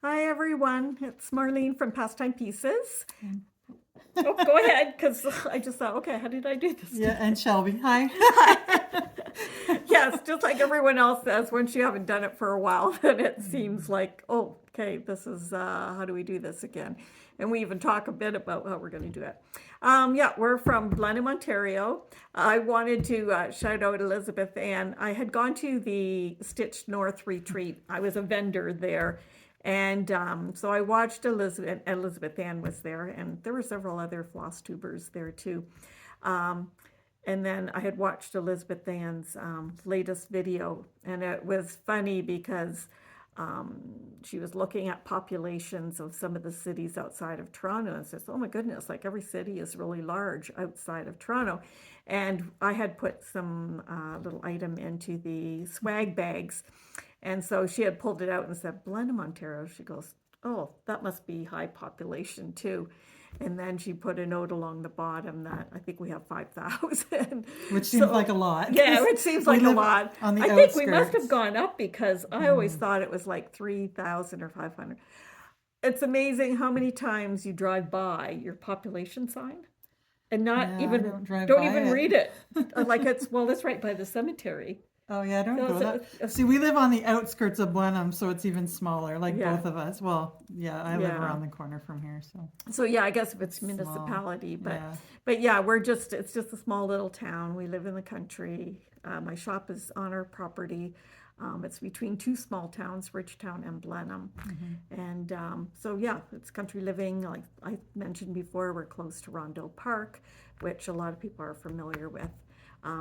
Hi everyone, it's Marlene from Pastime Pieces. Oh, go ahead, because I just thought, okay, how did I do this Yeah, today? and Shelby. Hi. Hi. Yes, just like everyone else says, once you haven't done it for a while, then it seems like, oh, okay, this is, how do we do this again? And we even talk a bit about how we're going to do it. Yeah, we're from Blenheim, Ontario. I wanted to shout out Elizabeth Ann. I had gone to the Stitched North retreat. I was a vendor there. And so I watched Elizabeth Ann was there, and there were several other floss tubers there too. Um, and then I had watched Elizabeth Ann's latest video, and it was funny because um, she was looking at populations of some of the cities outside of Toronto and says, oh my goodness, like every city is really large outside of Toronto. And I had put some little item into the swag bags. And so she had pulled it out and said, Blenheim, Ontario. She goes, oh, that must be high population too. And then she put a note along the bottom that I think we have 5,000. Which seems like So, a lot yeah, because it seems we like a live lot. on the I think we must have outskirts. gone up because I always thought it was like 3,000 or 500. It's amazing how many times you drive by your population sign and Yeah, I don't drive don't by even it. read it. Like well, it's right by the cemetery. Oh yeah, I don't So go that. See, we live on the outskirts of Blenheim, so it's even smaller, like yeah, both of us. Well, yeah, I live yeah. around the corner from here, so So yeah, I guess if it's it's small. municipality, Yeah. but yeah, it's just a small little town. We live in the country. My shop is on our property. It's between two small towns, Ridgetown and Blenheim. Hmm. And so yeah, it's country living. Like I mentioned before, we're close to Rondeau Park, which a lot of people are familiar with.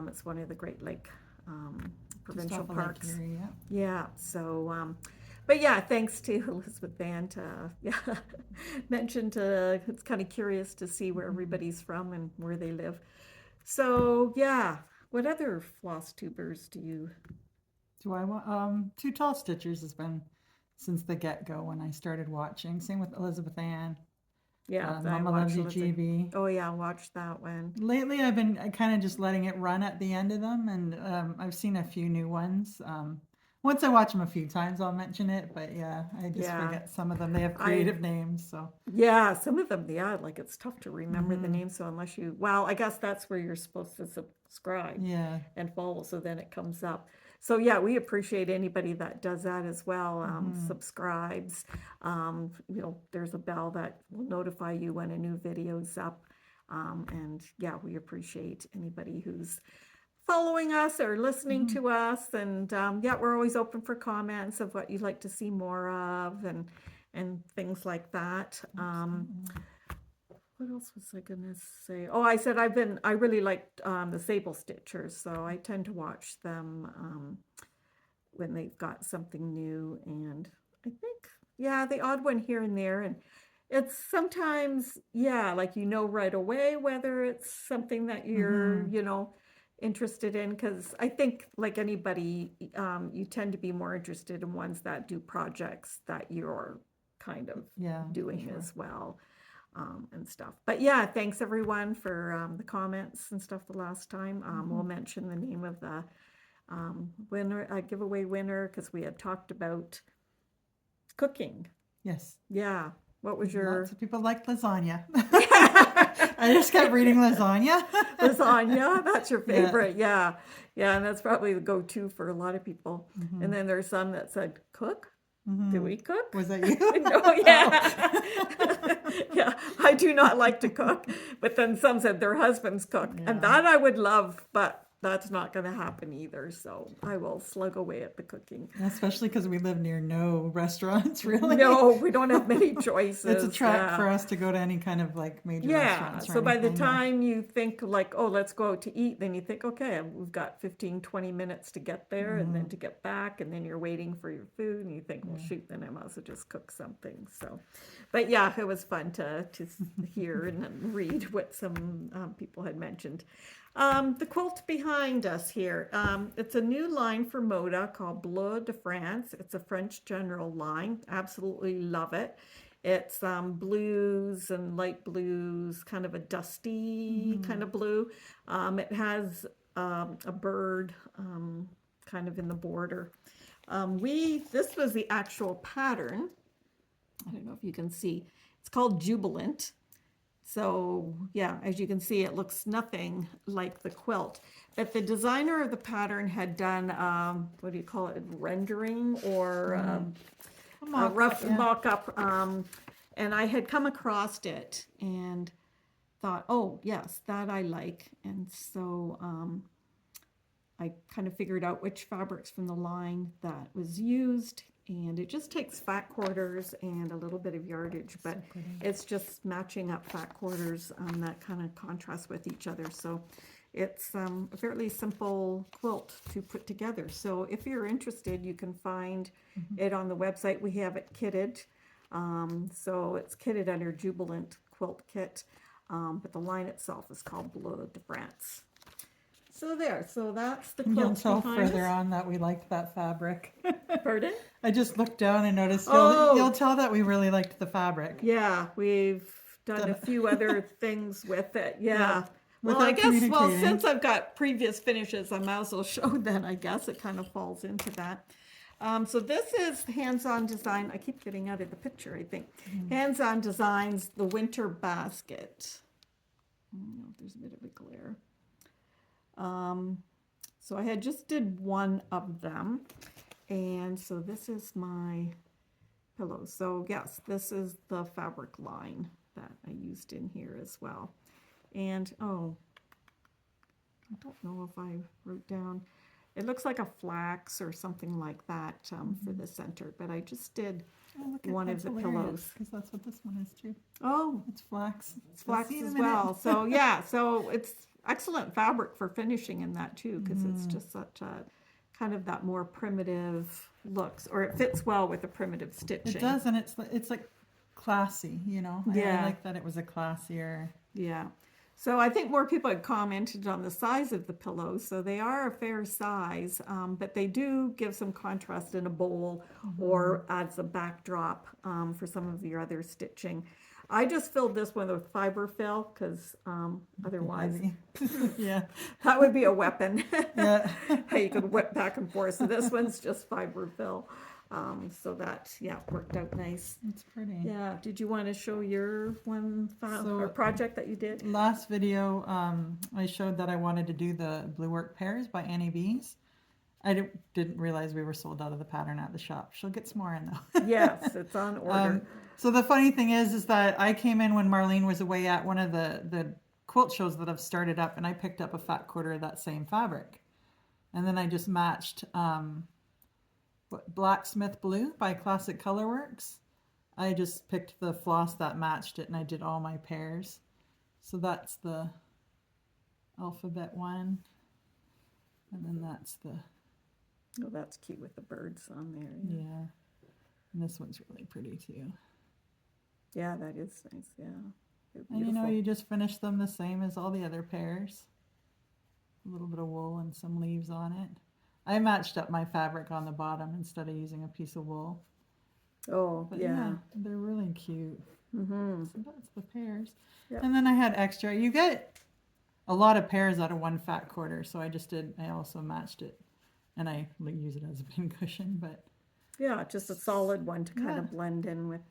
It's one of the Great Lake um, Just provincial off of Lake parks. Erie, yeah. Yeah, so but yeah, thanks to Elizabeth Van to yeah mentioned it's kind of curious to see where Hmm. everybody's from and where they live. So yeah, what other floss tubers do you? Do I want Two Tall Stitchers has been since the get-go when I started watching. Same with Elizabeth Ann. Yeah, I Mama watch Loves you, Elizabeth. GB. Oh yeah, watch that one. Lately, I've been kind of just letting it run at the end of them, and I've seen a few new ones. Once I watch them a few times, I'll mention it, but yeah, I just Yeah, forget some of them. They have I creative names, so. yeah, some of them, yeah, like it's tough to remember the Hmm. name. So unless well, I guess that's where you're supposed to subscribe Yeah. and follow, so then it comes up. So yeah, we appreciate anybody that does that as well, Hmm. subscribes. There's a bell that will notify you when a new video's up. And yeah, we appreciate anybody who's following us or listening Hmm. to us. And yeah, we're always open for comments of what you'd like to see more of and things like that. Absolutely. What else was I gonna say? Oh, I said I really liked the Sable Stitchers, so I tend to watch them when they've got something new. And I think, yeah, the odd one here and there. And it's sometimes, yeah, like right away whether it's something that you're, Hmm. interested in. Because I think, like anybody, you tend to be more interested in ones that do projects that you're kind of Yeah, for doing sure. as well and stuff. But yeah, thanks everyone for the comments and stuff the last time. We'll Hmm. mention the name of the winner, giveaway winner, because we had talked about cooking. Yes. Yeah. What was Lots your of people like lasagna. I just kept reading lasagna. lasagna? That's your Yeah. favorite. Yeah. Yeah. And that's probably the go to for a lot of people. And Hmm. then there's some that said, cook? Do Hmm. we cook? Was that you? No, Oh. yeah. Yeah, I do not like to cook, but then some said their husbands cook, and Yeah. that I would love, but that's not going to happen either. So I will slug away at the cooking. Especially because we live near no restaurants, really. No, we don't have many It's a choices. trek Yeah. for us to go to any kind of like major Yeah. restaurants or So by the anything. Yeah. time you think like, oh, let's go out to eat, then you think, okay, we've got 15, 20 minutes to get there and Hmm. then to get back. And then you're waiting for your food and you think, well, Yeah. shoot, then I might as well just cook something. So, but yeah, it was fun to hear and read what some people had mentioned. The quilt behind us here, it's a new line for Moda called Bleu de France. It's a French general line. Absolutely love it. It's blues and light blues, kind of a dusty kind Hmm. of blue. It has a bird kind of in the border. This was the actual pattern I don't know if you can see. It's called Jubilant. So yeah, as you can see, it looks nothing like the quilt. But the designer of the pattern had done, what do you call it, rendering or a rough mock-up. And I had come across it and thought, oh yes, that I like. And so I kind of figured out which fabrics from the line that was used, and it just takes fat quarters and a little bit of yardage, but it's just matching up fat quarters that kind of contrast with each other. So it's a fairly simple quilt to put together. So if you're interested, you can find it on the website. We have it kitted. So it's kitted under Jubilant Quilt Kit, but the line itself is called Bleu de France. So there, so that's the quilt. You'll tell behind further us. on that we liked that fabric. Pardon? I just looked down and noticed Oh. you'll tell that we really liked the fabric. Yeah, we've done a few other things with it. Yeah. Well, I Without guess, well, communicating. since I've got previous finishes, I might as well show then, I guess. It kind of falls into that. So this is Hands-On Design. I keep getting out of the picture, I think. Hands-On Designs, the Winter Basket. I don't know if there's a bit of a glare. So I had just did one of them. And so this is my pillow. So yes, this is the fabric line that I used in here as well. And oh, I don't know if I wrote down, it looks like a flax or something like that for the center, but I just did one of the pillows. Because that's what this one is too. Oh, It's flax. it's flax as well. So yeah, so it's excellent fabric for finishing in that too, because it's just such a kind of that more primitive looks, or it fits well with the primitive stitching. It does, and it's like classy, you know. Yeah. I like that it was a classier. Yeah. So I think more people had commented on the size of the pillows. So they are a fair size, but they do give some contrast in a bowl or adds a backdrop for some of your other stitching. I just filled this one with fiber fill because otherwise Yeah. that would be a weapon. Yeah. How you could whip back and forth. So this one's just fiber fill. So that, yeah, worked out nice. It's pretty. Yeah. Did you want to show your one or project that you did? Last video, I showed that I wanted to do the Blue Work Pears by Annie Bees. I didn't realize we were sold out of the pattern at the shop. She'll get some more in though. Yes, it's on order. So the funny thing is that I came in when Marlene was away at one of the quilt shows that I've started up, and I picked up a fat quarter of that same fabric. And then I just matched Blacksmith Blue by Classic Colorworks. I just picked the floss that matched it, and I did all my pairs. So that's the alphabet one. And then that's the... Oh, that's cute with the birds on there. Yeah. And this one's really pretty too. Yeah, that is nice. Yeah. And you know, you just finish them the same as all the other pairs. A little bit of wool and some leaves on it. I matched up my fabric on the bottom instead of using a piece of wool. Oh, But yeah. they're really cute. Mm-hmm. So that's the pairs. Yep. And then I had extra. You get a lot of pairs out of one fat quarter, so I also matched it. And I use it as a pin cushion, but... Yeah, just a solid one to kind of blend in with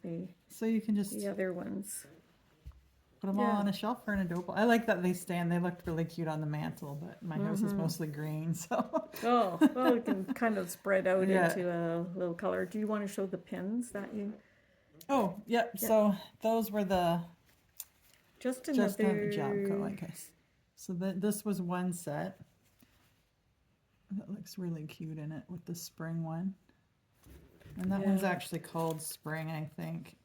so you can just the other ones. put them all on a shelf for an adorable. I like that they stand. They looked really cute on the mantle, but my house is mostly green, so. Oh, well, you can kind of spread out into a little color. Do you want to show the pins that you... Oh, yep. So those were the Just a Jabco, I guess. So this was one set. That looks really cute in it with the spring one. And that one's actually called Spring, I think.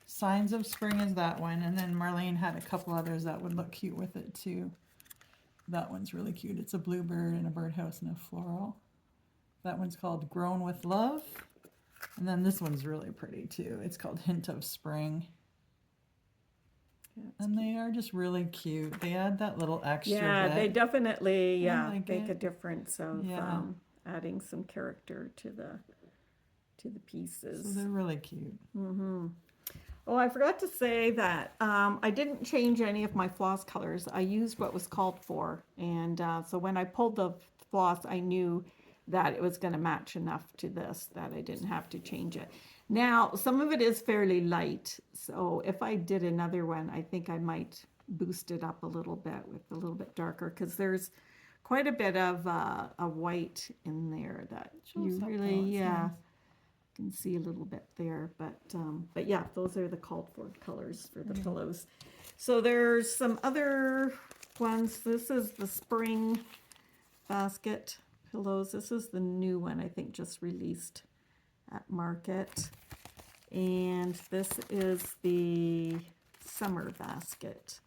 Signs of Spring is that one. And then Marlene had a couple others that would look cute with it too. That one's really cute. It's a bluebird and a birdhouse and a floral. That one's called Grown with Love. And then this one's really pretty too. It's called Hint of Spring. And they are just really cute. They add that little extra bit. they definitely like make a it. difference of adding some character to the pieces. So they're really cute. Oh, I forgot to say that I didn't change any of my floss colors. I used what was called for, and so when I pulled the floss, I knew that it was going to match enough to this that I didn't have to change it. Now, some of it is fairly light, so if I did another one, I think I might boost it up a little bit with a little bit darker, because there's quite a bit of a white in there that you Shows up really, well, it's yeah, nice. can see a little bit there. But yeah, those are the called for colors for the pillows. So there's some other ones. This is the spring basket pillows. This is the new one, I think, just released at market. And this is the summer basket.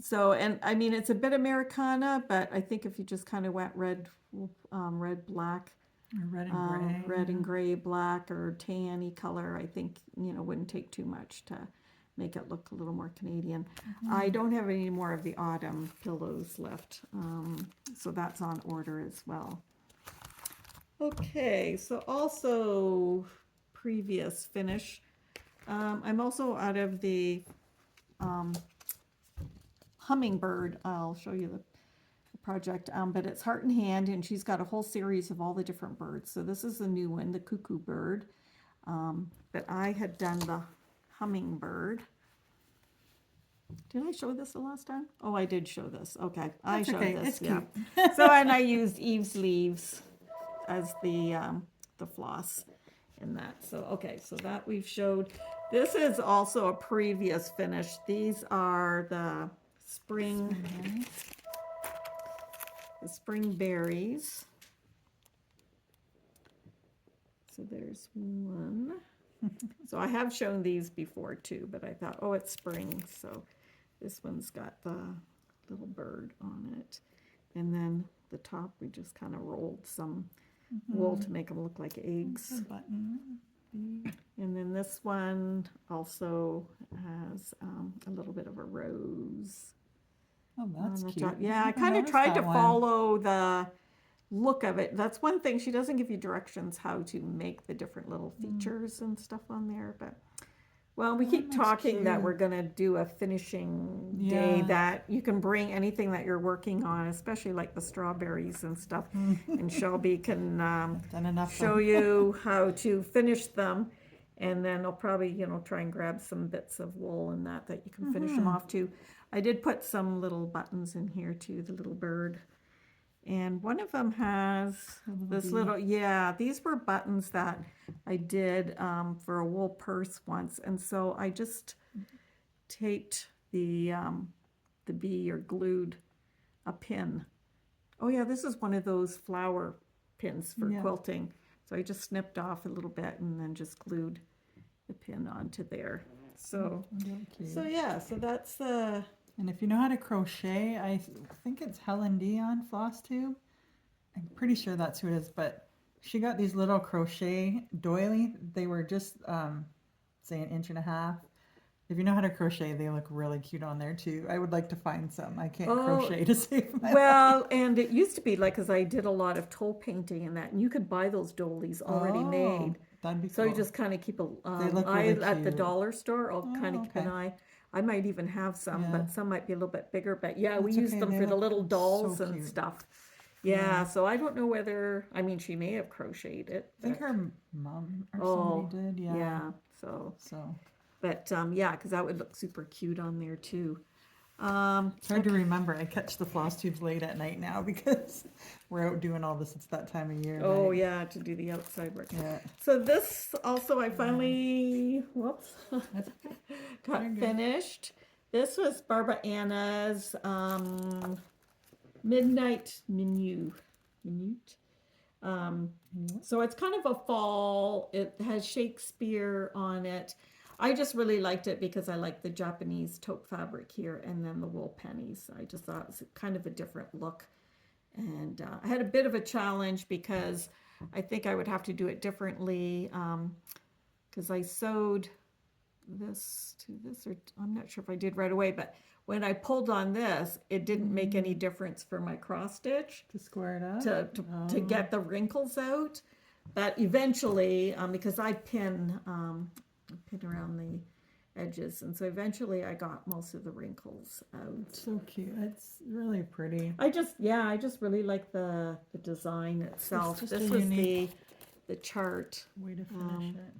So, and I mean, it's a bit Americana, but I think if you just kind of went red, black, Or red and gray. red and gray, black, or tanny color, I think, wouldn't take too much to make it look a little more Canadian. I don't have any more of the autumn pillows left, so that's on order as well. Okay, so also previous finish. I'm also out of the hummingbird. I'll show you the project, but it's Heart and Hand, and she's got a whole series of all the different birds. So this is the new one, the cuckoo bird, but I had done the hummingbird. Did I show this the last time? Oh, I did show this. Okay, I That's showed okay. this. It's Yeah. cute. So, and I used Eve's leaves as the floss in that. So okay, so that we've showed. This is also a previous finish. These are the spring berries. So there's one. So I have shown these before too, but I thought, oh, it's spring, so this one's got the little bird on it. And then the top, we just kind of rolled some wool to make them look like eggs. Button. And then this one also has a little bit of a rose. Oh, that's on the cute. top. Yeah, I never kind of noticed tried to that one. follow the look of it. That's one thing. She doesn't give you directions how to make the different little features and stuff on there. But, well, we keep that's talking that cute. we're going to do a finishing day Yeah. that you can bring anything that you're working on, especially like the strawberries and stuff. And Shelby can Done enough. show you how to finish them. And then I'll probably, try and grab some bits of wool and that you can finish them off to. I did put some little buttons in here too, the little bird. And one of them has this little, these were buttons that I did for a wool purse once. And so I just taped the bee or glued a pin. Oh yeah, this is one of those flower pins for quilting. So I just snipped off a little bit and then just glued the pin onto there. So, so that's the... And if you know how to crochet, I think it's Helen D on Flosstube. I'm pretty sure that's who it is, but she got these little crochet doily. They were just, say, 1.5 inches. If you know how to crochet, they look really cute on there too. I would like to find some. I can't crochet to save my life. Well, and it used to be like, because I did a lot of toe painting and that, and you could buy those doilies already made. That'd be cool. So you just kind of keep an look eye really at the cute. dollar store. I'll kind of keep an eye. I might even have some, but some might be a little bit bigger. But yeah, we use them They for the look little dolls so and cute. stuff. Yeah, so I don't know whether, I mean, she may have crocheted it. I think her mom or somebody did. Yeah, so. But yeah, because that would look super cute on there too. It's hard to remember. I catch the floss tubes late at night now because we're out doing all this. It's that time of year. Oh right? yeah, to do the outside work. Yeah. So this also I finally, got finished. This was Barbara Anna's Midnight Minute. So it's kind of a fall. It has Shakespeare on it. I just really liked it because I like the Japanese taupe fabric here and then the wool pennies. I just thought it was kind of a different look. And I had a bit of a challenge because I think I would have to do it differently because I sewed this to this, or I'm not sure if I did right away, but when I pulled on this, it didn't make any difference for my cross stitch To square it up? to get the wrinkles out. But eventually, because I pin around the edges, and so eventually I got most of the wrinkles out. So cute. It's really pretty. I just really like the design itself. just This a was unique- the chart. Way to finish it.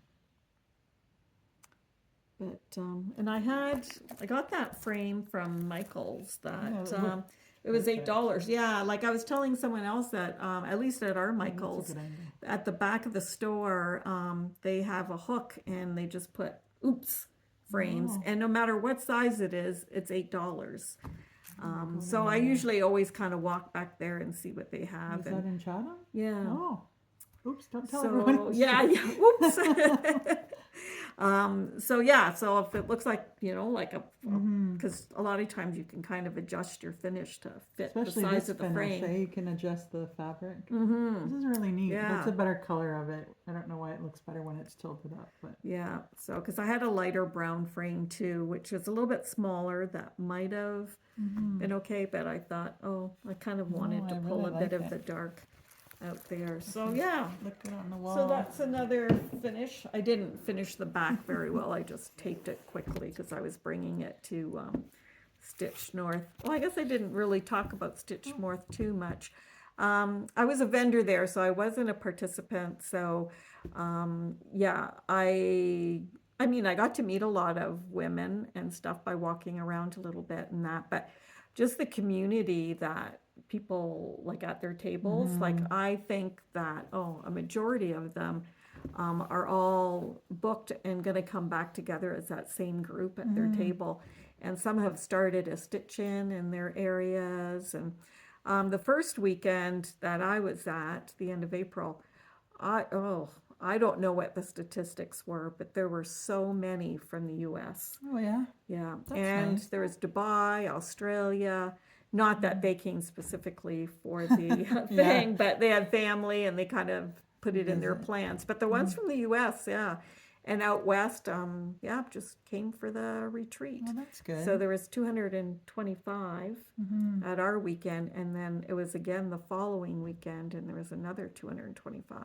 But and I got that frame from Michael's that Yeah, it was perfect. $8. Yeah, like I was telling someone else that at least at our Michael's, good idea. at the back of the store, they have a hook and they just put oops frames, Oh. and no matter what size it is, it's $8. So I usually always kind of walk back there and see what they have. Is And that in Chatham? yeah. Oh. Oops, don't tell So everyone. yeah, oops. So yeah, so if it looks like, like because a lot of times you can kind of adjust your finish to fit Especially the size this of the finish, frame. you can adjust the fabric. Mm-hmm. This is really neat. That's Yeah. a better color of it. I don't know why it looks better when it's tilted up, but Yeah, so because I had a lighter brown frame too, which was a little bit smaller, that might have been okay, but I thought, I kind of wanted to I pull really a bit like of it. the dark out there. So yeah, look good on the wall. so that's another finish. I didn't finish the back very well. I just taped it quickly because I was bringing it to Stitch North. Well, I guess I didn't really talk about Stitch North too much. I was a vendor there, so I wasn't a participant. So yeah, I mean, I got to meet a lot of women and stuff by walking around a little bit and that, but just the community that people like at their tables, like I think that, a majority of them are all booked and going to come back together as that same group at their table. And some have started a stitch in their areas. And the first weekend that I was at, the end of April, I don't know what the statistics were, but there were so many from the US. Oh yeah. Yeah. That's And nice. there was Dubai, Australia. Not that they came specifically for the thing, but they had family and they kind of put it in their plans. But the ones from the US, yeah. And out west, just came for the retreat. Well, that's good. So there was 225 at our weekend, and then it was again the following weekend, and there was another 225.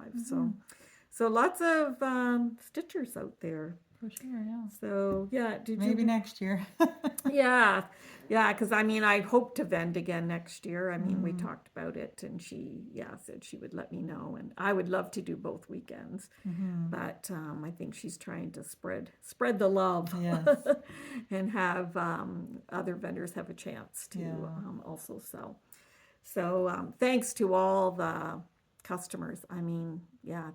So lots of stitchers out there. For sure, yeah. So yeah, Maybe next year. yeah, because I mean, I hope to vend again next year. I mean, we talked about it, and she, said she would let me know, and I would love to do both weekends, but I think she's trying to spread the love, Yes. and have other vendors have a chance to also sell. So thanks to all the customers. I mean,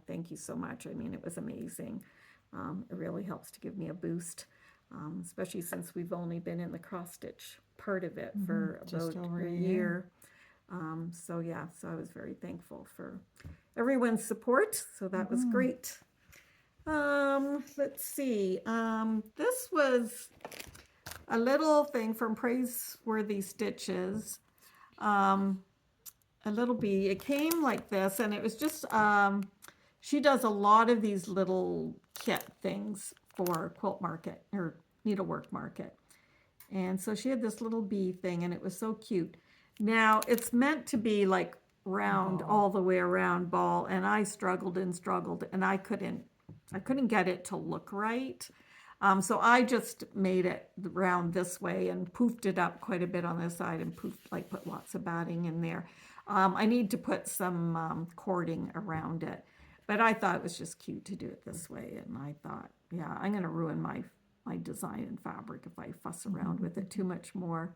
thank you so much. I mean, it was amazing. It really helps to give me a boost, especially since we've only been in the cross stitch part of it for Just about over a a year. So I was very thankful for everyone's support. So that was great. Let's see. This was a little thing from Praiseworthy Stitches. A little bee. It came like this, and it was just she does a lot of these little kit things for Quilt Market or Needlework Market. And so she had this little bee thing, and it was so cute. Now, it's meant to be like round all the way around ball, and I struggled, and I couldn't get it to look right. So I just made it round this way and poofed it up quite a bit on this side and put lots of batting in there. I need to put some cording around it, but I thought it was just cute to do it this way. And I thought, I'm going to ruin my design and fabric if I fuss around with it too much more.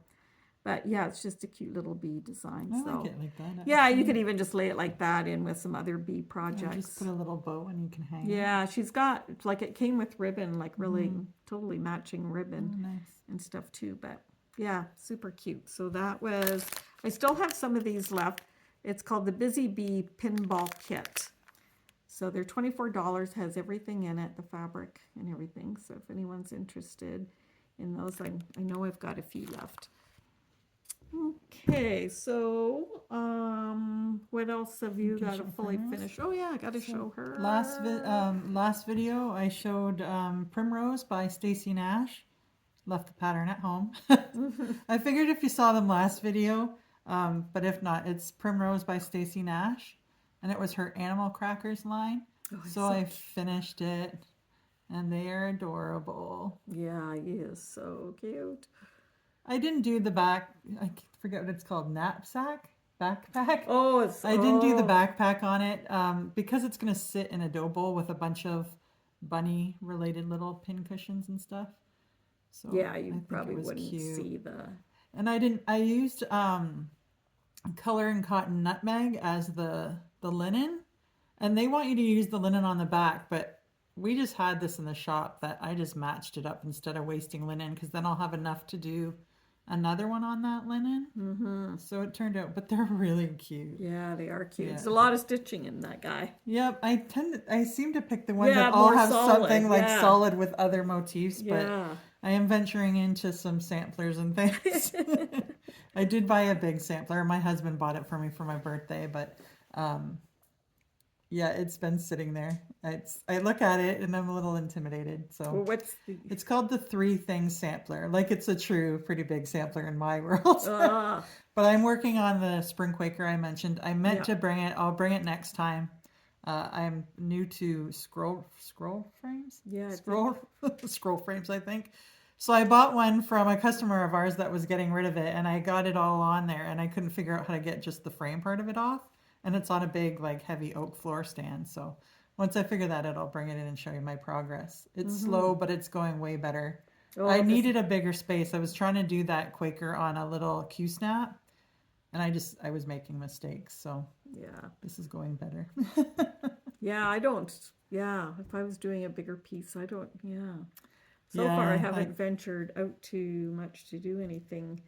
But it's just a cute little bee design. I so like it like that. yeah, you could even just lay it like that in with some other bee projects. Just put a little bow and you can hang it. Yeah, she's got, like, it came with ribbon, like really totally matching ribbon Nice. and stuff too. But yeah, super cute. So that was, I still have some of these left. It's called the Busy Bee Pinball Kit. So they're $24, has everything in it, the fabric and everything. So if anyone's interested in those, I know I've got a few left. Okay, so what else have you got to fully finish? Oh yeah, I got to show her. Last video I showed Primrose by Stacy Nash. Left the pattern at home. I figured if you saw them last video, but if not, it's Primrose by Stacy Nash, and it was her Animal Crackers line. So I finished it, and they are adorable. Yeah, he is so cute. I didn't do the back. I forget what it's called. Knapsack. backpack. Oh, it's, I didn't do the oh, backpack on it because it's going to sit in a dough bowl with a bunch of bunny related little pin cushions and stuff. So yeah, I you think it probably was wouldn't cute. see the, And I used color and cotton nutmeg as the linen. And they want you to use the linen on the back, but we just had this in the shop that I just matched it up instead of wasting linen because then I'll have enough to do another one on that linen. mm-hmm. So it turned out, but they're really cute. Yeah, they are cute. Yeah. There's a lot of stitching in that guy. Yep, I seem to pick the ones Yeah, that all more have something solid. like Yeah, solid with other motifs, but yeah. I am venturing into some samplers and things. I did buy a big sampler. My husband bought it for me for my birthday, but um, yeah, it's been sitting there. I look at it and I'm a little intimidated. Well, So what's the, it's called the three things sampler. Like it's a true pretty big sampler in my world. ah, But I'm working on the spring Quaker I mentioned. I meant yeah, to bring it. I'll bring it next time. I'm new to scroll frames. yeah, I think, Scroll scroll frames, I think. So I bought one from a customer of ours that was getting rid of it, and I got it all on there, and I couldn't figure out how to get just the frame part of it off. And it's on a big, like, heavy oak floor stand. So once I figure that out, I'll bring it in and show you my progress. It's slow, but it's going way better. I oh, this, needed a bigger space. I was trying to do that Quaker on a little Q snap, and I was making mistakes. So yeah, this is going better. yeah, I don't, yeah, if I was doing a bigger piece, I don't, yeah. So far, I Yeah, haven't ventured out too much to do anything,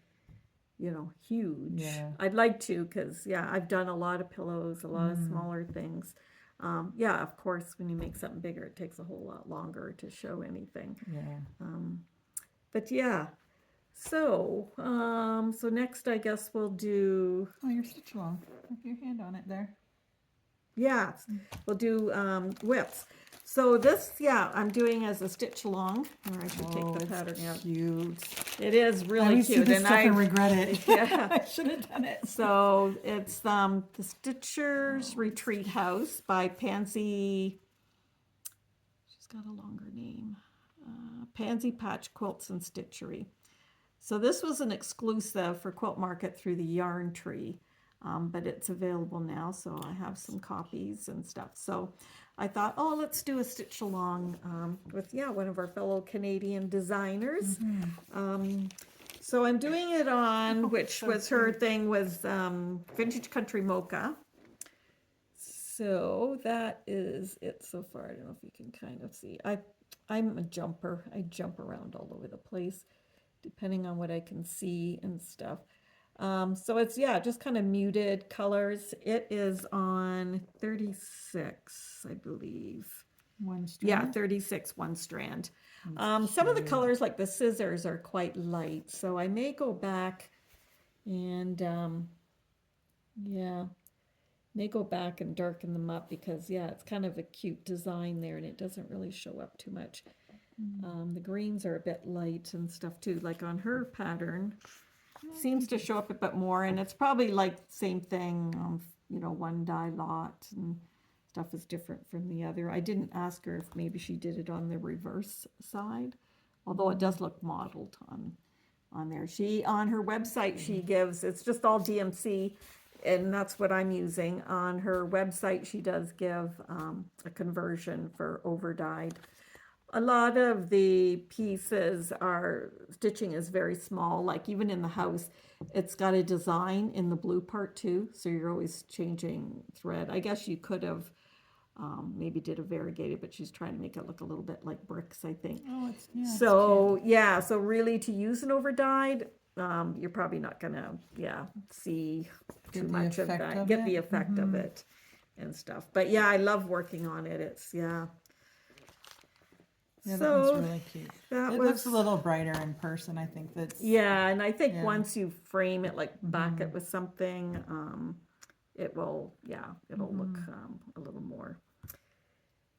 huge. yeah. I'd like to, because, yeah, I've done a lot of pillows, a lot of smaller things. Yeah, of course, when you make something bigger, it takes a whole lot longer to show anything. Yeah. But yeah, so next I guess we'll do, Oh, you're stitch along. Put your hand on it there. yeah, we'll do whips. So this, yeah, I'm doing as a stitch along, or I should take Oh, the it's pattern out. cute. It is I really always see cute, this and stuff and I, regret it. yeah. I should have done it. So it's the Stitcher's Retreat House by Pansy. She's got a longer name. Pansy Patch Quilts and Stitchery. So this was an exclusive for Quilt Market through the Yarn Tree, but it's available now. So I have some copies and stuff. So I thought, oh, let's do a stitch along with one of our fellow Canadian designers. So I'm doing it on, which so was her thing, was Vintage Country Mocha. So that is it so far. I don't know if you can kind of see. I'm a jumper. I jump around all over the place, depending on what I can see and stuff. So it's, just kind of muted colors. It is on 36, I believe. One Yeah, strand. 36, one strand. That's Some of the cute. colors, like the scissors, are quite light. So I may go back and, may go back and darken them up because, it's kind of a cute design there and it doesn't really show up too much. The greens are a bit light and stuff too, like on her pattern. Seems to show up a bit more, and it's probably like same thing, one dye lot and stuff is different from the other. I didn't ask her if maybe she did it on the reverse side, although it does look modeled on there. On her website, she gives, it's just all DMC, and that's what I'm using. On her website, she does give a conversion for over dyed. A lot of the pieces stitching is very small, like even in the house, it's got a design in the blue part too, so you're always changing thread. I guess you could have maybe did a variegated, but she's trying to make it look a little bit like bricks, I think. Oh, it's cute. So really to use an over dyed, you're probably not gonna, see too much of that, get the effect of it and stuff. But I love working on it. It's, Yeah, that so one's really cute. that It was, looks a little brighter in person. I think that's and I think Yeah. once you frame it, like back it with something, it will, it'll look a little more,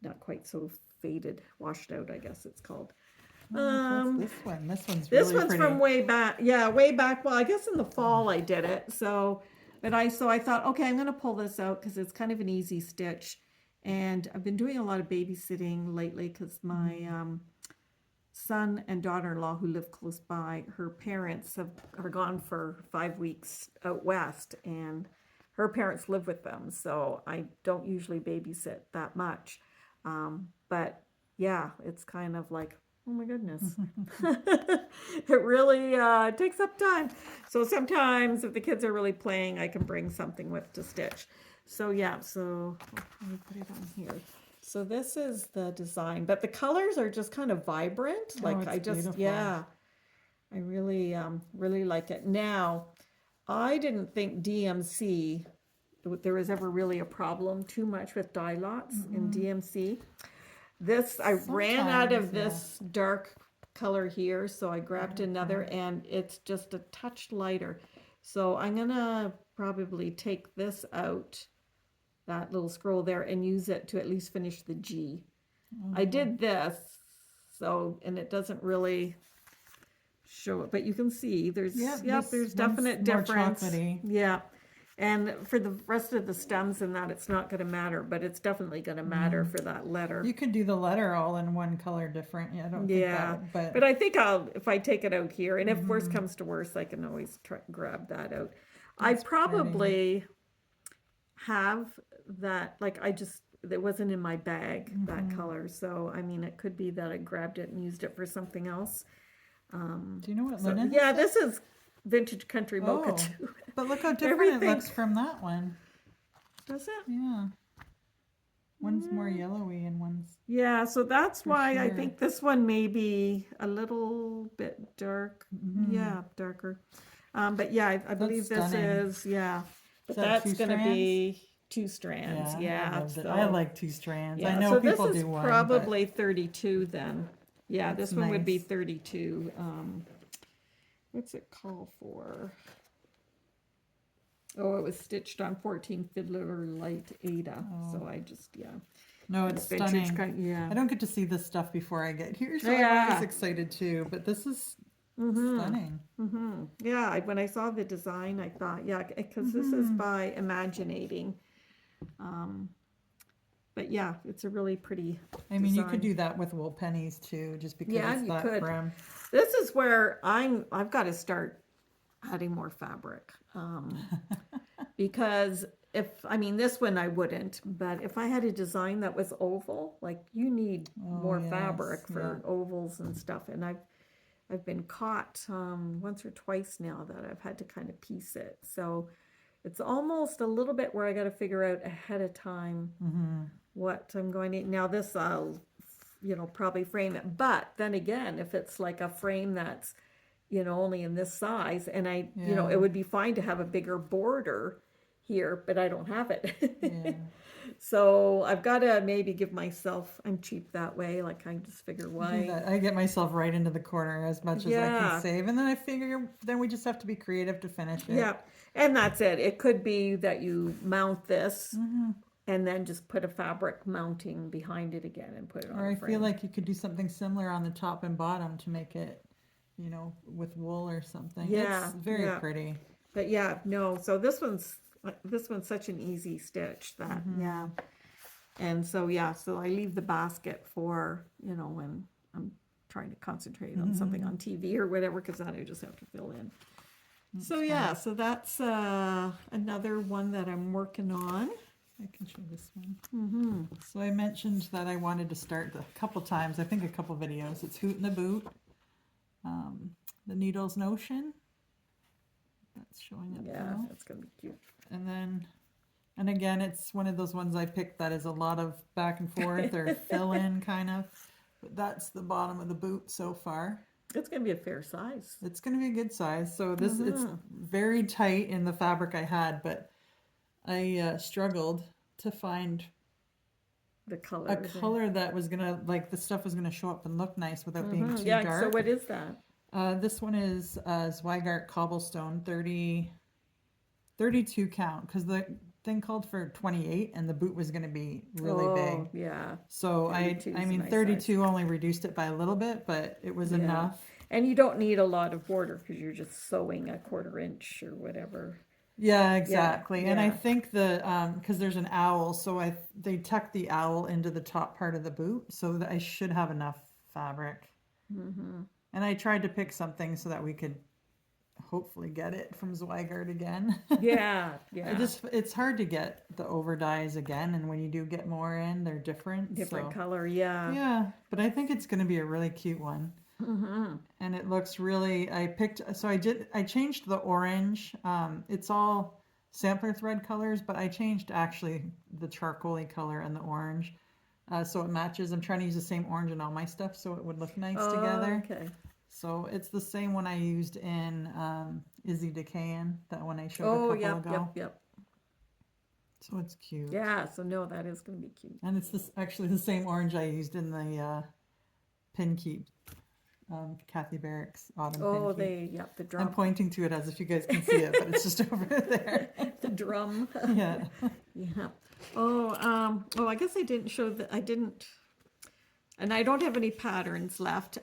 not quite so faded, washed out, I guess it's called. What's this one? This one's This really one's pretty. from way back. Yeah, way back. Well, I guess in the fall I did it. So I thought, okay, I'm gonna pull this out because it's kind of an easy stitch. And I've been doing a lot of babysitting lately because my son and daughter-in-law who live close by, her parents are gone for 5 weeks out west, and her parents live with them, so I don't usually babysit that much. But yeah, it's kind of like, oh my goodness. It really takes up time. So sometimes if the kids are really playing, I can bring something with to stitch. So yeah, so let me put it on here. So this is the design, but the colors are just kind of vibrant. Oh, Like it's I just, beautiful. yeah, I really, really like it. Now, I didn't think DMC, there was ever really a problem too much with dye lots in DMC. This, I ran out of Sometimes, yeah. this dark color here, so I grabbed another, Okay. and it's just a touch lighter. So I'm gonna probably take this out, that little scroll there, and use it to at least finish the G. I did this, so, and it doesn't really show it, but you can see there's, Yep, yep, this there's one's definite more difference. chocolatey. Yeah. And for the rest of the stems and that, it's not gonna matter, but it's definitely gonna matter for that letter. You could do the letter all in one color different. Yeah, I don't think Yeah, that, but I think I'll, if I take it out here, and if worse comes to worse, I can always try, grab that out. I That's probably have that, like it wasn't in my bag, that color, so I mean, it could be that I grabbed it and used it for something else. do you know what So, linen yeah, this this is vintage country mocha Oh, too. but look how different Everything. it looks from that one. Does it? Yeah. One's more yellowy and one's... Yeah, so that's why I sure. think this one may be a little bit dark. Yeah, darker. But yeah, I believe this stunning. is, yeah. But that that's two gonna strands? be 2 strands. I Yeah, loved it. so I like 2 strands. yeah, I know so people this is do one, probably 32 then. Yeah, That's this one would be nice. 32. What's it called for? Oh, it was stitched on 14 Fiddler Light Ada. So I just, yeah. No, it's Vintage stunning. yeah. I don't get to see this stuff before I get here, so I'm Yeah. always excited too. But this is stunning. Yeah, when I saw the design, I thought, yeah, because this is by Imaginating. But yeah, it's a really pretty I mean, you design. could do that with wool pennies too, just because Yeah, it's you that could. brim. This is where I've got to start adding more fabric. Because I mean, this one I wouldn't, but if I had a design that was oval, like you need more yes, fabric for ovals and stuff. And I've been caught once or twice now that I've had to kind of piece it. So it's almost a little bit where I got to figure out ahead of time what I'm going to. Now this I'll, probably frame it. But then again, if it's like a frame that's, only in this size, and it would be fine to have a bigger border here, but I don't have it. So I've got to maybe give myself, I'm cheap that way, like I just figure why. I get myself right into the corner as much as I can save, and then I figure then we just have to be creative to finish it. Yeah, and that's it. It could be that you mount this and then just put a fabric mounting behind it again and put it on Or a I frame. feel like you could do something similar on the top and bottom to make it, with wool or something. Yeah, It's very pretty. But yeah, no, so this one's such an easy stitch that, yeah. And so, yeah, so I leave the basket for, when I'm trying to concentrate on something on TV or whatever, because then I just have to fill in. So, yeah, so that's another one that I'm working on. I can show this one. So I mentioned that I wanted to start a couple times, I think a couple videos. It's Hoot in the Boot, the Needles Notion. That's showing up now. That's going to be cute. And then, and again, it's one of those ones I picked that is a lot of back and forth or fill in kind of. But that's the bottom of the boot so far. It's going to be a fair size. It's going to be a good size. So this it's very tight in the fabric I had, but I struggled to find The color. a color that was gonna, like, the stuff was gonna show up and look nice without being too Yeah, dark. so what is that? This one is Zweigart Cobblestone 32 count, because the thing called for 28 and the boot was gonna be really big. Yeah. So 32 is I a mean nice 32 only reduced it by a little bit, but it was enough. And you don't need a lot of border because you're just sewing a 1/4 inch or whatever. Yeah, exactly. And I yeah. think because there's an owl, so they tucked the owl into the top part of the boot, so that I should have enough fabric. And I tried to pick something so that we could hopefully get it from Zweigart again. Yeah, yeah. It's hard to get the over dyes again, and when you do get more in, they're different. Different So color, yeah. yeah, but I think it's going to be a really cute one. Mm-hmm. And it looks really, I changed the orange. It's all sampler thread colors, but I changed actually the charcoaly color and the orange. So it matches. I'm trying to use the same orange in all my stuff so it would look nice Oh, together. okay. So it's the same one I used in Izzy Decayan, that one I showed a Oh, couple yep, ago. yep. So it's cute. Yeah, so no, that is going to be cute. And it's actually the same orange I used in the pin keep, Kathy Barrick's autumn pin keep. The I'm drum. pointing to it as if you guys can see it, but it's just over there. The drum. Yeah. Yeah. Oh, I guess I didn't show and I don't have any patterns left.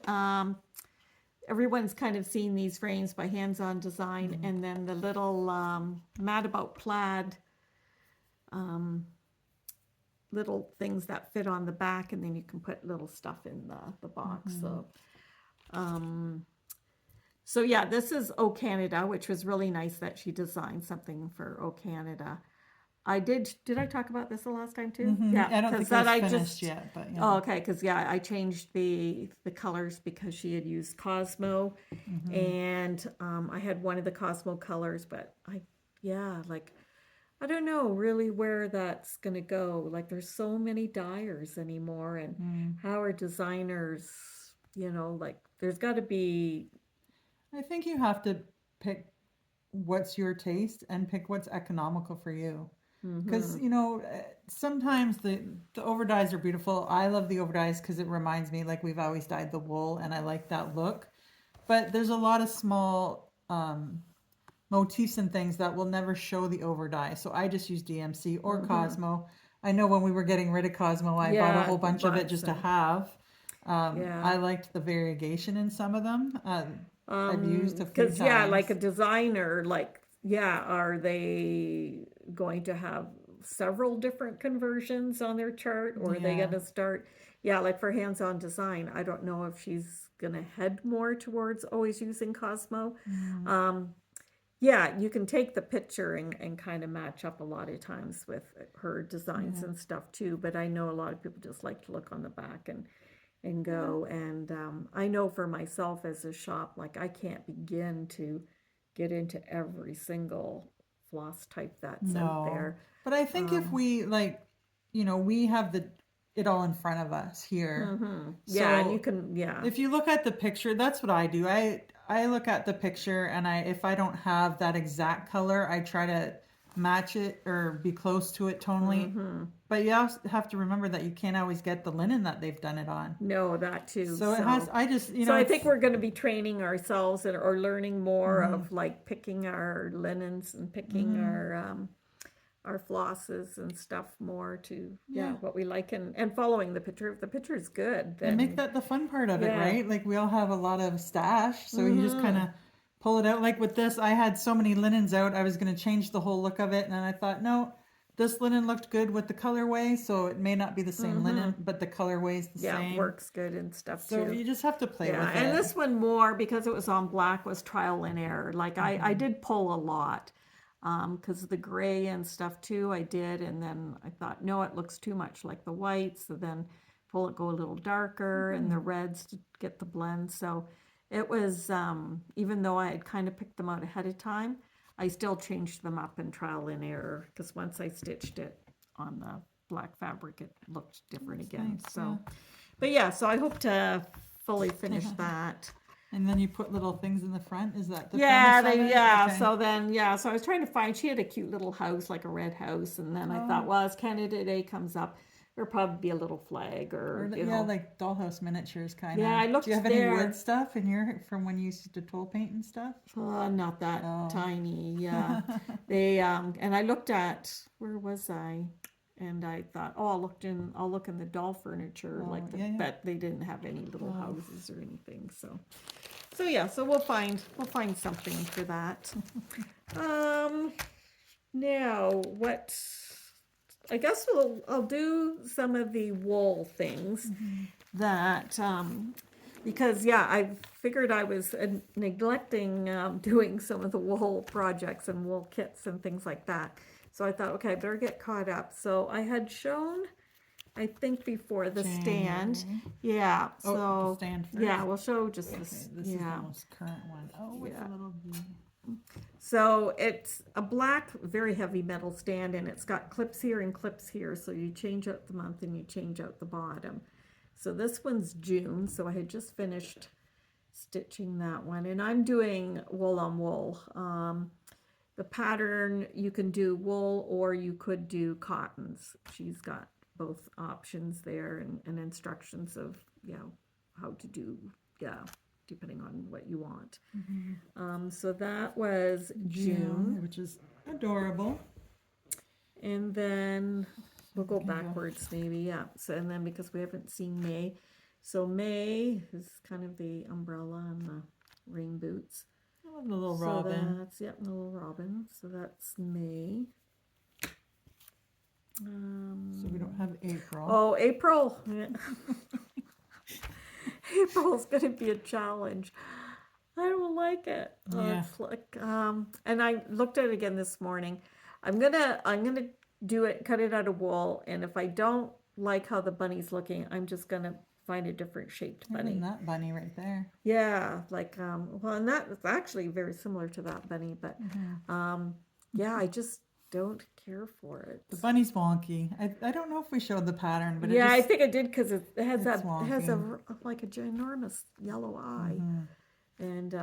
Everyone's kind of seen these frames by Hands On Design, and then the little Mad About Plaid little things that fit on the back, and then you can put little stuff in the box. So yeah, this is O Canada, which was really nice that she designed something for O Canada. Did I talk about this the last time too? Yeah, I don't think that it's finished yet, but yeah. Oh, okay, because I changed the colors because she had used Cosmo, and I had one of the Cosmo colors, but I don't know really where that's gonna go. Like, there's so many dyers anymore, and how are designers, like, there's got to be. I think you have to pick what's your taste and pick what's economical for you. Because, sometimes the overdyes are beautiful. I love the overdyes because it reminds me, like, we've always dyed the wool, and I like that look. But there's a lot of small motifs and things that will never show the overdye. So I just use DMC or Cosmo. I know when we were getting rid of Cosmo, I bought a whole bunch of it just to have. I liked the variegation in some of them. I've used a few times. Because, like a designer, are they going to have several different conversions on their chart, or are they going to start? Yeah, like for Hands On Design, I don't know if she's going to head more towards always using Cosmo. Yeah, you can take the picture and kind of match up a lot of times with her designs and stuff too, but I know a lot of people just like to look on the back and go. And I know for myself as a shop, like, I can't begin to get into every single floss type that's out there. But I think if we we have it all in front of us here. Yeah, and you can, if you look at the picture, that's what I do. I look at the picture, and if I don't have that exact color, I try to match it or be close to it tonally. But you also have to remember that you can't always get the linen that they've done it on. No, that too. So it has. I just So I think we're going to be training ourselves or learning more of, like, picking our linens and picking our flosses and stuff more to what we like, and following the picture. If the picture is good, then and make that the fun part of it, right? Like, we all have a lot of stash, so you just kind of pull it out. Like with this, I had so many linens out, I was going to change the whole look of it, and then I thought, no, this linen looked good with the colorway, so it may not be the same linen, but the colorway is the same. Yeah, works good and stuff so too. You just have to play with it. And this one more, because it was on black, was trial and error. Like, I did pull a lot. Because the gray and stuff too, I did, and then I thought, no, it looks too much like the whites, so then pull it, go a little darker, and the reds to get the blend. So it was, even though I had kind of picked them out ahead of time, I still changed them up in trial and error, because once I stitched it on the black fabric, it looked different again. Nice, so, but yeah, so I hope to fully finish that. And then you put little things in the front. Is that the Okay. So then, so I was trying to find. She had a cute little house, like a red house, and then I thought, well, as Canada Day comes up, there'll probably be a little flag or like dollhouse miniatures kind of. Yeah, I looked. Do you have any wood stuff from when you used to tool paint and stuff? Not that tiny. Yeah, they and I looked at, where was I? And I thought, I'll look in the doll furniture, but they didn't have any little houses or anything. So we'll find something for that. Now what? I guess I'll do some of the wool things that because yeah, I figured I was neglecting doing some of the wool projects and wool kits and things like that. So I thought, okay, I better get caught up. So I had shown, I think before the stand. January. Yeah, Oh, the so stand first? yeah, we'll show just Okay, this. this is the Yeah. most current one. Oh, with Yeah. a little V. So it's a black, very heavy metal stand, and it's got clips here and clips here. So you change out the month and you change out the bottom. So this one's June. So I had just finished stitching that one, and I'm doing wool on wool. The pattern, you can do wool or you could do cottons. She's got both options there, and instructions of, you know, how to do, yeah, depending on what you want. So that was June. Which is adorable. And then we'll go we can go- backwards maybe, yeah. So, and then because we haven't seen May. So May is kind of the umbrella and the rain boots. Oh, the little So robin. that's, yep, the little robin. So that's May. So we don't have April. Oh, April. April's gonna be a challenge. I don't like it. Yeah. It's like, and I looked at it again this morning. I'm gonna do it, cut it out of wool, and if I don't like how the bunny's looking, I'm just gonna find a different shaped bunny. And that bunny right there. Yeah, like, well, and that is actually very similar to that bunny, but, yeah, I just don't care for it. The bunny's wonky. I don't know if we showed the pattern, but Yeah, it I just, think it did because it has it's that, it has a, like a ginormous yellow eye. And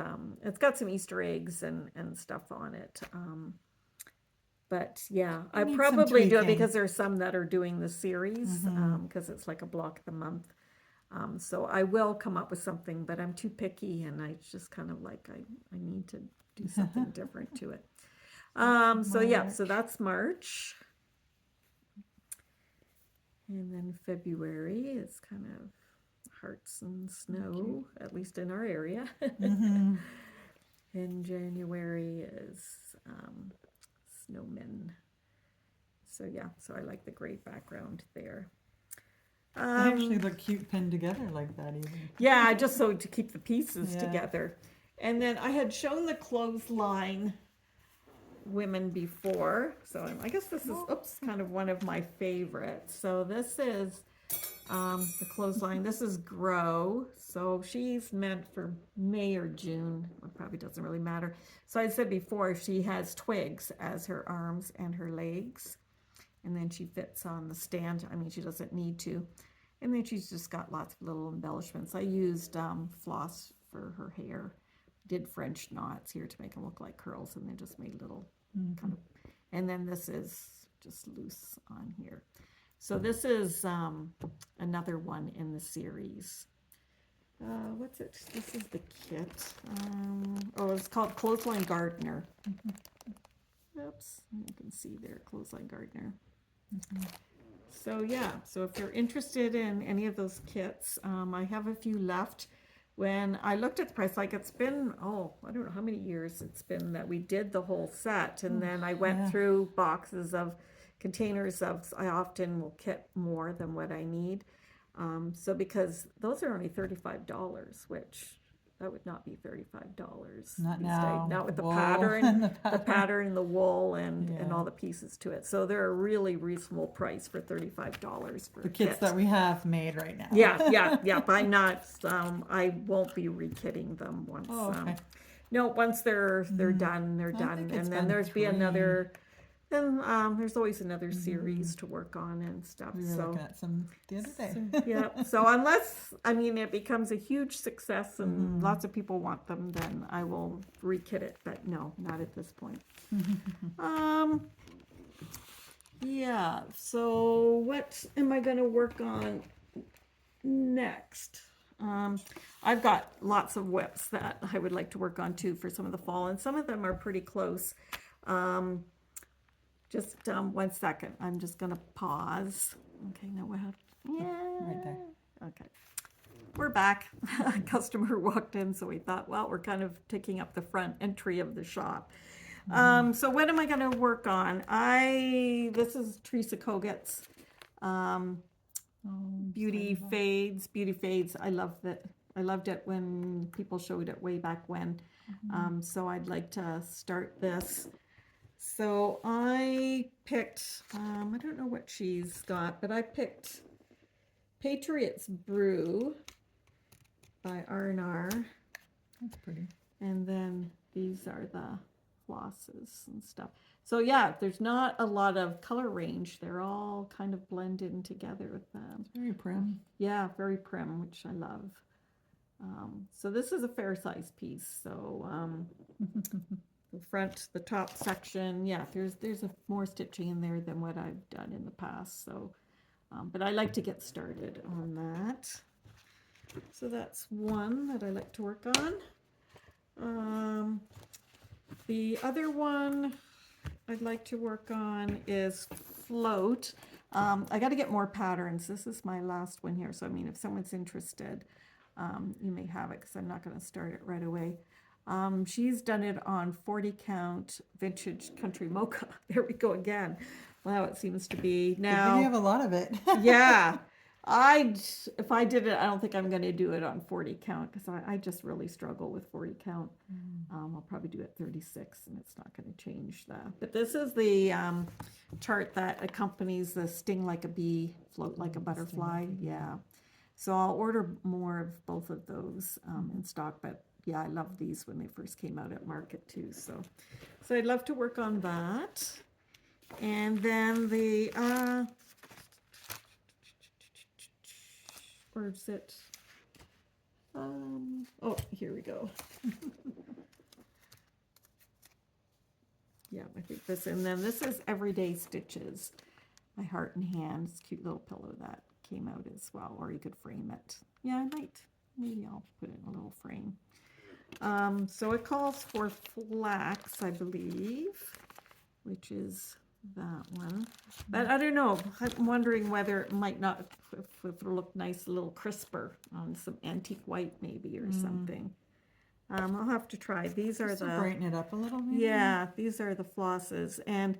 it's got some Easter eggs and stuff on it. But yeah, I need some probably do it tweaking. because there's some that are doing the series because it's like a block of the month. So I will come up with something, but I'm too picky, and I just kind of like I need to do something different to it. So yeah, so that's March. And then February is kind of hearts and snow, at least in our area. And January is snowmen. So yeah, so I like the gray background there. they actually look cute pinned together like that even. Yeah, just so to keep the pieces Yeah. together. And then I had shown the clothesline women before, so I guess this is, oops, kind of one of my favorites. So this is the clothesline. This is Grow. So she's meant for May or June. It probably doesn't really matter. So I said before, she has twigs as her arms and her legs. And then she fits on the stand. I mean, she doesn't need to. And then she's just got lots of little embellishments. I used floss for her hair. Did French knots here to make them look like curls, and then just made little kind of, and then this is just loose on here. So this is another one in the series. What's it? This is the kit. Oh, it's called Clothesline Gardener. Oops, you can see there, Clothesline Gardener. So yeah, so if you're interested in any of those kits, I have a few left. When I looked at the price, like it's been, I don't know how many years it's been that we did the whole set. And then I went through boxes of containers of, I often will kit more than what I need. So because those are only $35, which that would not be $35 Not these now. days. Not with the Wool pattern, and the the pattern, the wool, and Yeah. all the pieces to it. So they're a really reasonable price for $35 for The a kits kit. that we have made right now. Yeah. I'm not. I won't be rekitting them once. Oh, okay. No, once they're done, they're I done, think it's and then been there's be 3. another. Then there's always another series to work on and stuff. We were So looking at some the other day. yeah. So unless it becomes a huge success and lots of people want them, then I will rekit it. But no, not at this point. Yeah. So what am I going to work on next? I've got lots of whips that I would like to work on too for some of the fall, and some of them are pretty close. Just 1 second. I'm just going to pause. Okay, now we have, Right there. Okay. We're back. A customer walked in, so we thought, well, we're kind of taking up the front entry of the shop. So what am I going to work on? This is Teresa Koget's Beauty Fades. I love that. I loved it when people showed it way back when. So I'd like to start this. So I picked, I don't know what she's got, but I picked Patriots Brew by R&R. That's pretty. And then these are the flosses and stuff. So yeah, there's not a lot of color range. They're all kind of blended in together with them. It's very prim. Yeah, very prim, which I love. So this is a fair size piece. So the front, the top section, yeah, there's a more stitching in there than what I've done in the past. So, but I like to get started on that. So that's one that I like to work on. The other one I'd like to work on is float. I got to get more patterns. This is my last one here. So, I mean, if someone's interested, you may have it because I'm not going to start it right away. She's done it on 40 count vintage country mocha. There we go again. Wow, it seems to be now. You have a lot of it. Yeah. If I did it, I don't think I'm going to do it on 40 count because I just really struggle with 40 count. I'll probably do it 36 and it's not going to change that. But this is the chart that accompanies the sting like a bee, float like a butterfly. Yeah. So I'll order more of both of those in stock. But yeah, I love these when they first came out at market too. So I'd love to work on that. And then the where's it? Oh, here we go. Yeah, I think this, and then this is Everyday Stitches, my heart and hand. It's a cute little pillow that came out as well, or you could frame it. Yeah, I might. Maybe I'll put it in a little frame. So it calls for flax, I believe, which is that one. But I don't know. I'm wondering whether it might not if it look nice, a little crisper on some antique white maybe or something. I'll have to try. These are Just the to brighten it up a little bit. Yeah, these are the flosses. And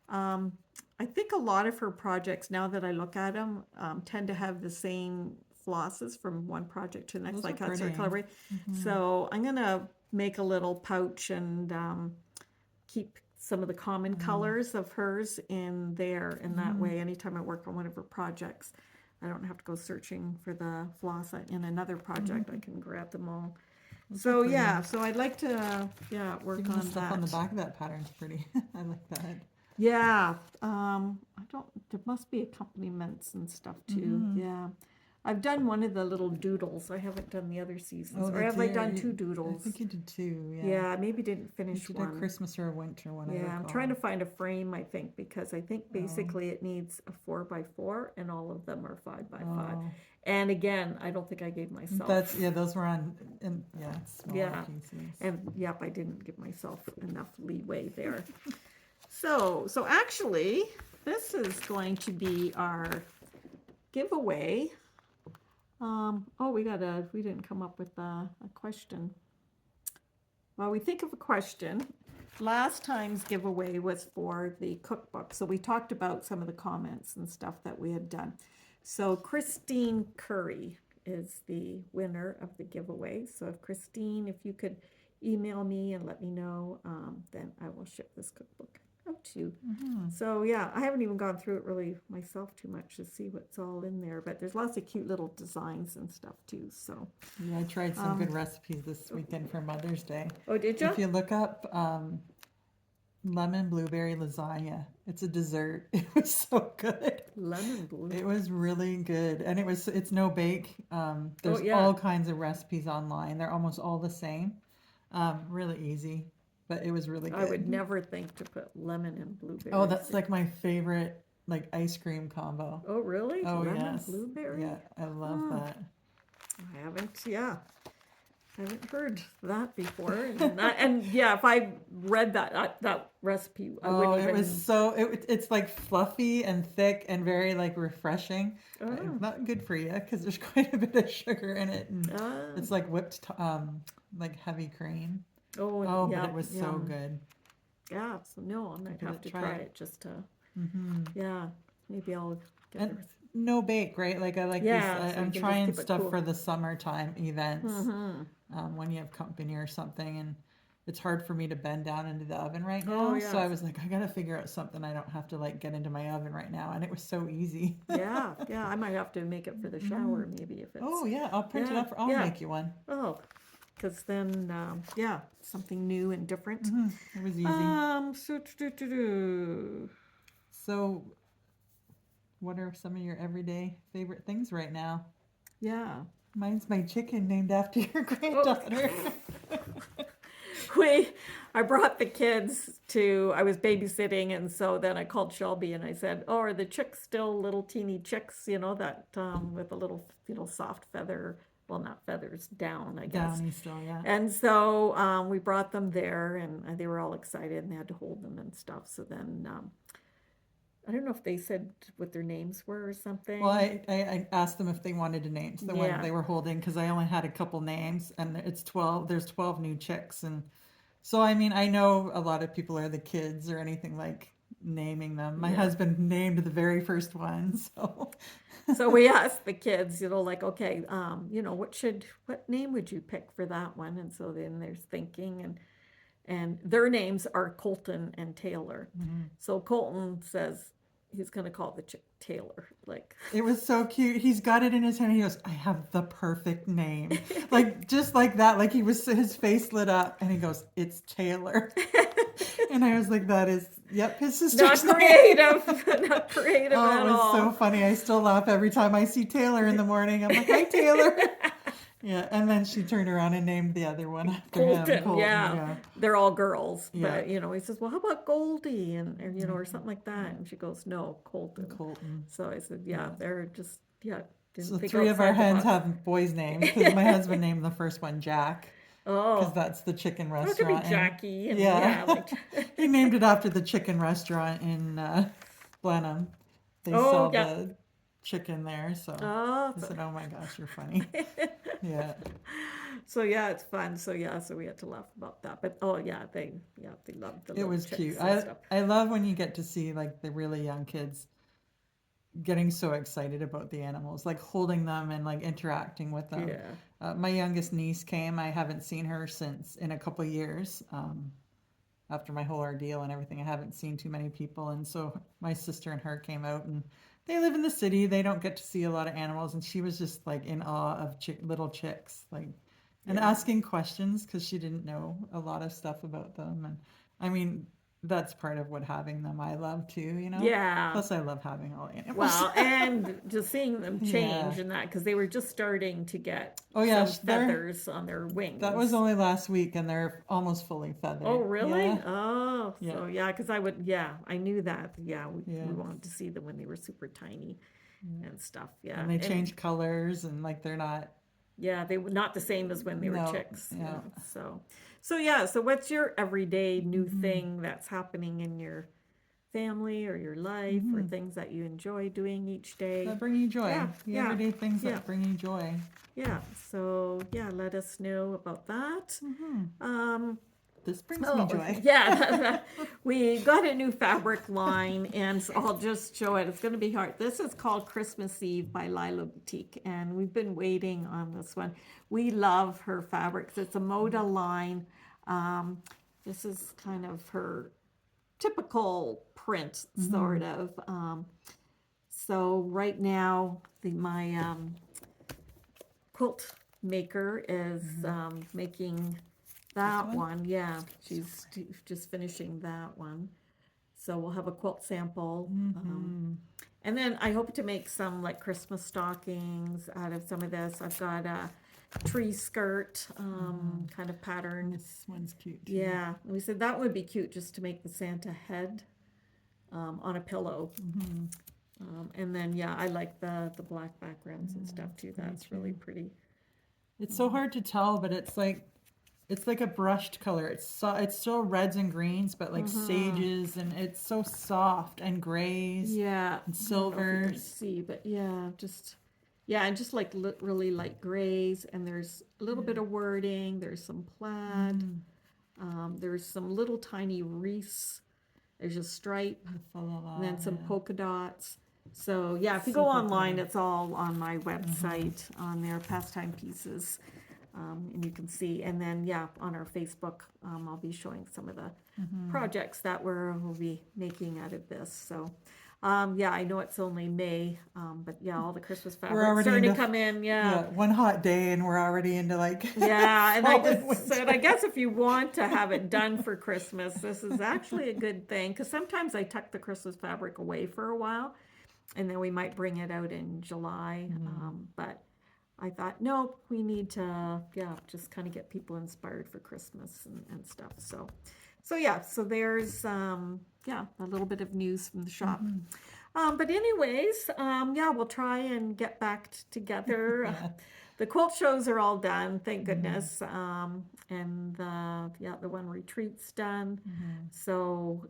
I think a lot of her projects, now that I look at them, tend to have the same flosses from one project to the next, Those like are that's her pretty. colorway. So I'm gonna make a little pouch and keep some of the common colors of hers in there. And that way, anytime I work on one of her projects, I don't have to go searching for the floss in another project. I can grab them all. So yeah, so I'd like to work Even on the stuff that. on the back of that pattern's pretty. I like that. Yeah, I don't. There must be accompaniments and stuff too. Yeah, I've done one of the little doodles. I haven't done the other seasons, or have I done two doodles? I think you did two. Yeah. Yeah, maybe didn't You finish did one. a Christmas or a winter one. Yeah, I I'm trying to find a frame. I think because I think basically it needs a 4x4, and all of them are 5x5. And again, I don't think I gave myself. Those were on, smaller pieces. And yep, I didn't give myself enough leeway there. So actually, this is going to be our giveaway. We didn't come up with a question. Well, we think of a question. Last time's giveaway was for the cookbook. So we talked about some of the comments and stuff that we had done. So Christine Curry is the winner of the giveaway. So if Christine, if you could email me and let me know, then I will ship this cookbook out to you. So yeah, I haven't even gone through it really myself too much to see what's all in there, but there's lots of cute little designs and stuff too. So yeah, I tried some good recipes this weekend for Mother's Day. Oh, did you? If you look up lemon blueberry lasagna, it's a dessert. It was so good. Lemon blue. It was really good, and it's no bake. There's all kinds of recipes online. They're almost all the same. Really easy, but it was really good. I would never think to put lemon and blueberry. Oh, that's like my favorite, like ice cream combo. Oh, really? Oh, lemon yes. blueberry? Yeah, I love that. I haven't heard that before. And yeah, if I read that recipe, I wouldn't even. It was so, it's like fluffy and thick and very like refreshing. Not good for you because there's quite a bit of sugar in it. And it's like whipped, like heavy cream. But it was so good. Yeah, so no, I might have to try it just to, yeah, maybe I'll get And no bake, right? Like I like these. Yeah, so you I'm can just trying keep it stuff cool. for the summertime events, Mm-hmm. when you have company or something, and it's hard for me to bend down into the oven right Oh, now. So I yes. was like, I gotta figure out something I don't have to like get into my oven right now, and it was so easy. Yeah, yeah. I might have to make it for the Mm. shower, maybe if it's. Oh yeah, I'll print it Yeah, up. I'll yeah. make you one. Oh, because then, yeah, something new and different. It was easy. So, do. So, what are some of your everyday favorite things right now? Yeah. Mine's my chicken named after your Oh, granddaughter. we, I brought the kids to, I was babysitting, and so then I called Shelby and I said, "Oh, are the chicks still little teeny chicks, that with a little, soft feather, well, not feathers, down, I guess." Downy still, yeah. And so we brought them there, and they were all excited, and they had to hold them and stuff. So then I don't know if they said what their names were or Well, something. I asked them if they wanted to names, the one Yeah. they were holding, because I only had a couple names, and it's 12, there's 12 new chicks. And so, I mean, I know a lot of people are the kids or anything like naming them. My Yeah. husband named the very first one, so. So we asked the kids, like, okay, what name would you pick for that one? And so then there's thinking, and their names are Colton and Taylor. So Colton says he's going to call the chick Taylor, like. It was so cute. He's got it in his hand. He goes, I have the perfect name. Like, just like that. Like, his face lit up and he goes, it's Taylor. And I was like, that is, yep, his sister's Not name. creative, not creative Oh, at it was all. so funny. I still laugh every time I see Taylor in the morning. I'm like, hi, Taylor. Yeah, and then she turned around and named the other one after him. Colton, yeah. They're all girls. Yeah. But, he says, well, how about Goldie? And, or something like that. And she goes, no, Colton. Colton. So I said, yeah, they're just, yeah. Didn't So think 3 of our outside the hens box. have boys' names because my husband named the first one Jack. Because Oh, that's the chicken it could be restaurant. Jackie. And Yeah. like, He named it after the chicken restaurant in Blenheim. They oh, sell yeah. the chicken there. So Oh, I said, oh my gosh, you're funny. Yeah. so yeah, it's fun. So yeah, so we had to laugh about that. But oh yeah, they loved the It little was chicks cute. and stuff. I love when you get to see like the really young kids getting so excited about the animals, like holding them and like interacting with them. Yeah. My youngest niece came. I haven't seen her since in a couple of years. After my whole ordeal and everything, I haven't seen too many people. And so my sister and her came out, and they live in the city. They don't get to see a lot of animals. And she was just like in awe of little chicks, like, and Yeah. asking questions because she didn't know a lot of stuff about them. And I mean, that's part of what having them I love too. Yeah. Plus, I love having all animals. Well, and just seeing them change Yeah. and that, because they were just starting to get Oh yeah, some feathers on their wings. that was only last week, and they're almost fully feathered. Oh, really? Yeah. Oh, Yeah. so yeah, because I knew that. Yeah, we Yeah. wanted to see them when they were super tiny and stuff. Yeah. And they change colors, and like they're not. Yeah, they were not the same as when they were No, chicks. yeah. So yeah, so what's your everyday new thing that's happening in your family or your life or things that you enjoy doing each day? That bring you joy. Yeah, The yeah, everyday things yeah. that bring you joy. Yeah, so yeah, let us know about that. This brings me joy. Yeah, we got a new fabric line, and so I'll just show it. It's going to be hard. This is called Christmas Eve by Lila Boutique, and we've been waiting on this one. We love her fabrics. It's a Moda line. This is kind of her typical print, sort of. So right now, my quilt maker is making that one. Yeah, she's just finishing that one. So we'll have a quilt sample. And then I hope to make some like Christmas stockings out of some of this. I've got a tree skirt kind of pattern. This one's cute. Too. Yeah, we said that would be cute just to make the Santa head on a pillow. And then yeah, I like the black backgrounds and stuff too. That's really pretty. It's so hard to tell, but it's like a brushed color. It's still reds and greens, but like sages, and it's so soft, and grays. Yeah, and I don't know if you can silvers. see, but yeah, and just like really light grays, and there's a little bit of wording. There's some plaid. There's some little tiny wreaths. There's a stripe, and then some polka dots. So yeah, if you go Super online, pretty. it's all on my website on their Pastime Pieces. And you can see, and then yeah, on our Facebook, I'll be showing some of the projects that we'll be making out of this. So yeah, I know it's only May, but yeah, all the Christmas fabrics already starting to into- come in. Yeah, one hot day and we're already into like Yeah, and I fall and just said, winter. I guess if you want to have it done for Christmas, this is actually a good thing. Because sometimes I tuck the Christmas fabric away for a while, and then we might bring it out in July. But I thought, nope, we need to, yeah, just kind of get people inspired for Christmas and stuff. So yeah, so there's, yeah, a little bit of news from the shop. But anyways, yeah, we'll try and get back together. Yeah. The quilt shows are all done, thank goodness. And yeah, the one retreat's done. So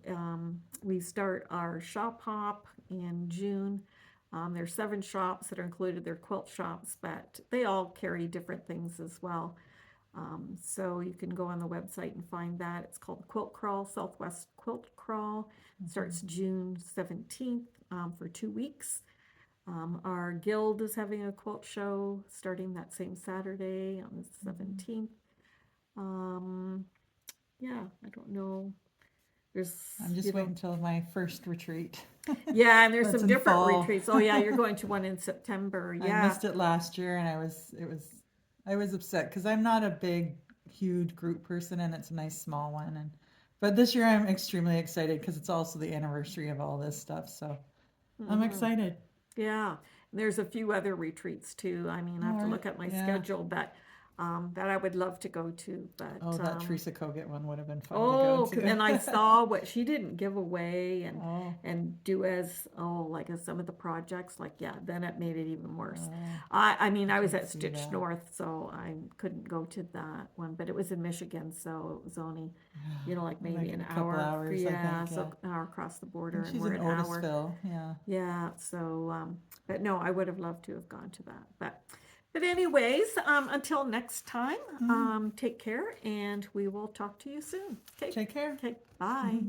we start our shop hop in June. There's 7 shops that are included. They're quilt shops, but they all carry different things as well. So you can go on the website and find that. It's called Quilt Crawl, Southwest Quilt Crawl. It starts June 17th for 2 weeks. Our guild is having a quilt show starting that same Saturday on the 17th. Yeah, I don't know. There's, I'm just you know, waiting until my first retreat. yeah, and there's That's some in different fall. retreats. Oh yeah, you're going to one in September. I Yeah. missed it last year and I was upset because I'm not a big, huge group person and it's a nice small one. But this year I'm extremely excited because it's also the anniversary of all this stuff. So I'm excited. Yeah, and there's a few other retreats too. I mean, I have to All look right. at my Yeah. schedule, but that I would love to go to. But Oh, that Teresa Kogut one would have been fun oh, to go to. and I saw what she didn't give away and Oh. do as like as some of the projects. Like yeah, then it made it even worse. Oh, I mean, I was didn't at see Stitch that. North, so I couldn't go to that one. But it was in Michigan, so it was only like maybe Like an a couple hour. hours, I Yeah, think, so an hour across the border, And and she's we're in an hour. Otisville. Yeah. Yeah, so, but no, I would have loved to have gone to that. But anyways, until next time, take care and we will talk to you soon. Okay, Take care. okay, bye.